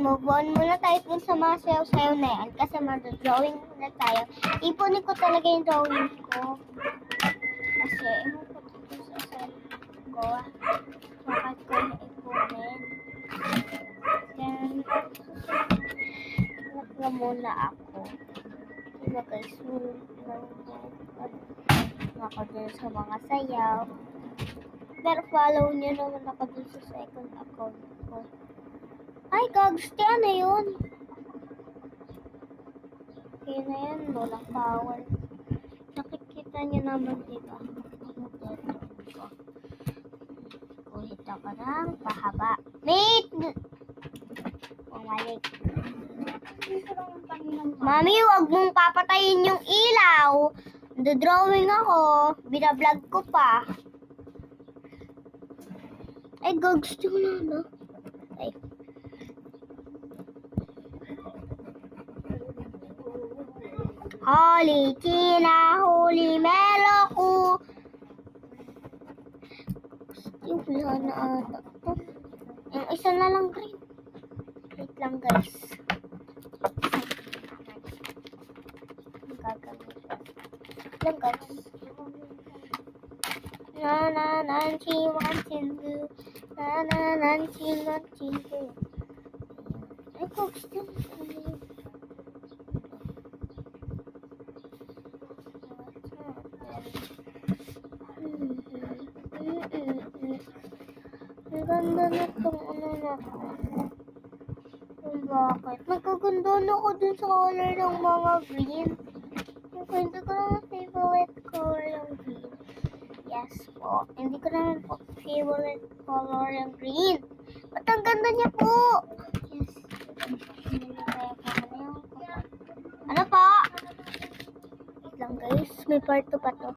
move on muna tayo dun sa mga sayaw-sayaw na yan. Kasi mag-drawing na tayo. Ipunin ko talaga yung drawing ko. Kasi, ewan ko dito sa cell ko. Bakit ko ipunin? Then, na muna ako. Diba guys, ako dun sa mga sayaw. Pero follow nyo naman ako dun sa second account ko. Ay, gags, ano yun? Okay na yan, walang power. Nakikita nyo naman, diba? Kuhit ako ng pahaba. Mate! Pumalik. Mami, wag mong papatayin yung ilaw. Drawing ako. Binablog ko pa. Ay, gags, na. Ay. Holy Tina, Holy Meloku. Yung wala na ata. Yung isa na lang green. Wait lang guys. Gagamit lang guys. Nanananchi wanchingu. Nanananchi wanchingu. Ay, coach din. Ang ganda na itong ano na to. Kung bakit. Nagkaganda na ako dun sa color ng mga green. Hindi ko naman favorite color yung green. Yes po. Hindi ko naman po favorite color yung green. Ba't ang ganda niya po? Yes. Ano po? Wait lang guys. May part 2 pa to.